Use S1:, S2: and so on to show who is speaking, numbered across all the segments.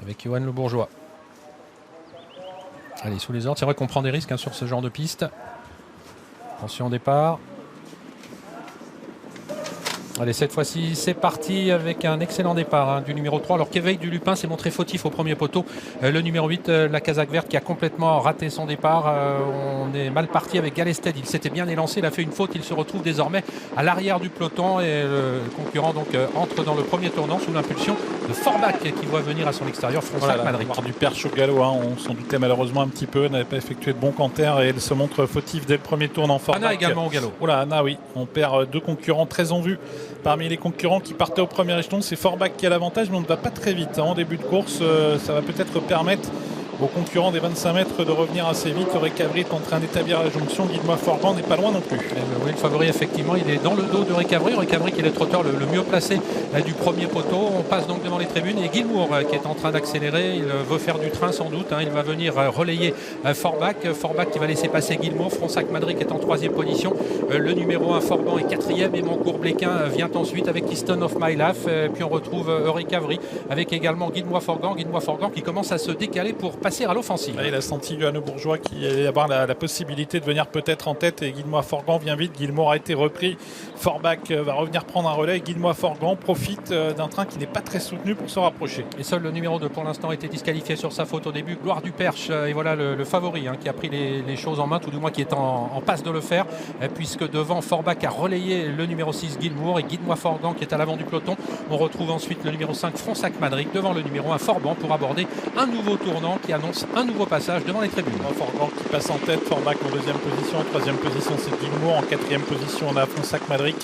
S1: avec Johan Le Bourgeois. Allez, sous les ordres, c'est vrai qu'on prend des risques sur ce genre de piste. Attention au départ. Allez, cette fois-ci, c'est parti avec un excellent départ du numéro 3. Alors qu'Éveil du Lupin s'est montré fautif au premier poteau. Le numéro 8, la casaque verte, qui a complètement raté son départ. On est mal parti avec Galested. Il s'était bien élancé, il a fait une faute. Il se retrouve désormais à l'arrière du peloton. Et le concurrent donc entre dans le premier tournant sous l'impulsion de Forbach qui voit venir à son extérieur Fronsac Madrid.
S2: Du perche au galop, on s'en doutait malheureusement un petit peu. Elle n'avait pas effectué de bon canter et elle se montre fautive dès le premier tournant. Forbach.
S1: Anna également au galop.
S2: Oula, Anna, oui. On perd deux concurrents très en vue. Parmi les concurrents qui partaient au premier échelon, c'est Forbach qui a l'avantage, mais on ne va pas très vite. En début de course, ça va peut-être permettre aux concurrents des 25 mètres de revenir assez vite. Récavry est en train d'établir la jonction. Guide-moi Forgan n'est pas loin non plus.
S1: Oui, le favori, effectivement, il est dans le dos de Récavry. Récavry qui est le trotteur le mieux placé du premier poteau. On passe donc devant les tribunes et Gilmour qui est en train d'accélérer. Il veut faire du train sans doute. Il va venir relayer Forbach. Forbach qui va laisser passer Gilmour. Fronsac Madrid qui est en troisième position. Le numéro 1 Forban est quatrième et Moncourt-Bléquin vient ensuite avec Keystone of My Life. Puis on retrouve Récavry avec également Guide-moi Forgan. Guide-moi Forgan qui commence à se décaler pour passer à l'offensive.
S2: Il a senti Johan Le Bourgeois qui allait avoir la possibilité de venir peut-être en tête et Guide-moi Forgan vient vite. Gilmour a été repris. Forbach va revenir prendre un relais. Guide-moi Forgan profite d'un train qui n'est pas très soutenu pour se rapprocher.
S1: Et seul le numéro 2 pour l'instant a été disqualifié sur sa faute au début. Gloire du Perche. Et voilà le favori qui a pris les choses en main, tout du moins qui est en passe de le faire, puisque devant Forbach a relayé le numéro 6 Gilmour et Guide-moi Forgan qui est à l'avant du peloton. On retrouve ensuite le numéro 5 Fronsac Madrid devant le numéro 1 Forban pour aborder un nouveau tournant qui annonce un nouveau passage devant les tribunes.
S2: Forgan qui passe en tête, Forbach en deuxième position, en troisième position c'est Gilmour, en quatrième position on a Fronsac Madrid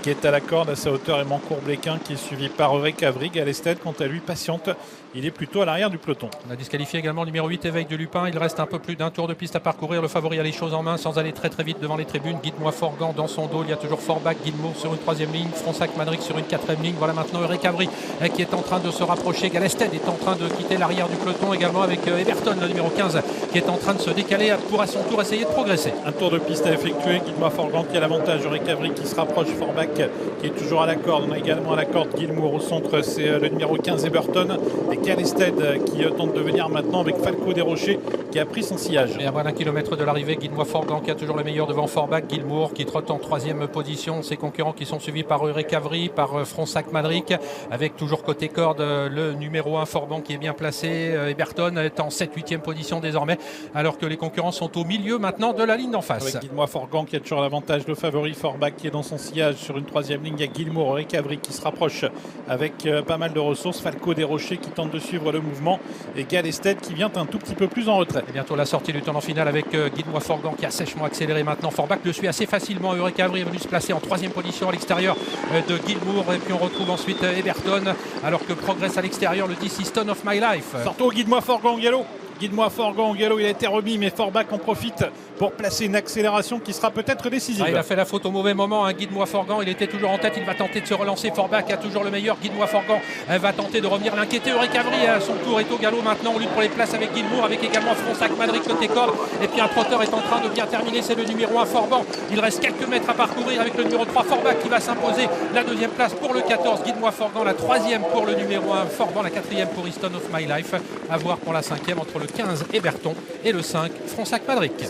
S2: qui est à la corde à sa hauteur et Moncourt-Bléquin qui est suivi par Récavry. Galested quant à lui patiente, il est plutôt à l'arrière du peloton.
S1: On a disqualifié également le numéro 8 Éveil de Lupin. Il reste un peu plus d'un tour de piste à parcourir. Le favori a les choses en main sans aller très vite devant les tribunes. Guide-moi Forgan dans son dos. Il y a toujours Forbach, Gilmour sur une troisième ligne, Fronsac Madrid sur une quatrième ligne. Voilà maintenant Récavry qui est en train de se rapprocher. Galested est en train de quitter l'arrière du peloton également avec Eberton, le numéro 15, qui est en train de se décaler pour à son tour essayer de progresser.
S2: Un tour de piste à effectuer. Guide-moi Forgan qui a l'avantage. Récavry qui se rapproche. Forbach qui est toujours à la corde. On a également à la corde Gilmour au centre. C'est le numéro 15 Eberton et Galested qui tente de venir maintenant avec Falco Desrochers qui a pris son sillage.
S1: Et à moins d'un kilomètre de l'arrivée, Guide-moi Forgan qui a toujours le meilleur devant Forbach. Gilmour qui trotte en troisième position. Ses concurrents qui sont suivis par Récavry, par Fronsac Madrid, avec toujours côté corde le numéro 1 Forban qui est bien placé. Eberton est en 7-8e position désormais, alors que les concurrents sont au milieu maintenant de la ligne d'en face.
S2: Avec Guide-moi Forgan qui a toujours l'avantage, le favori Forbach qui est dans son sillage sur une troisième ligne. Il y a Gilmour, Récavry qui se rapproche avec pas mal de ressources. Falco Desrochers qui tente de suivre le mouvement et Galested qui vient un tout petit peu plus en retrait.
S1: Et bientôt la sortie du tournant final avec Guide-moi Forgan qui a sèchement accéléré maintenant. Forbach le suit assez facilement. Récavry est venu se placer en troisième position à l'extérieur de Gilmour et puis on retrouve ensuite Eberton alors que progresse à l'extérieur le 10 Stone of My Life.
S2: Sortons Guide-moi Forgan au galop. Guide-moi Forgan au galop, il a été remis, mais Forbach en profite pour placer une accélération qui sera peut-être décisive.
S1: Il a fait la faute au mauvais moment, Guide-moi Forgan, il était toujours en tête, il va tenter de se relancer. Forbach a toujours le meilleur, Guide-moi Forgan va tenter de revenir l'inquiéter. Récavry à son tour est au galop maintenant, on lutte pour les places avec Gilmour, avec également Fronsac Madrid côté corde. Et puis un trotteur est en train de bien terminer, c'est le numéro 1 Forban. Il reste quelques mètres à parcourir avec le numéro 3 Forbach qui va s'imposer la deuxième place pour le 14 Guide-moi Forgan, la troisième pour le numéro 1 Forban, la quatrième pour Stone of My Life. À voir pour la cinquième entre le 15 Eberton et le 5 Fronsac Madrid.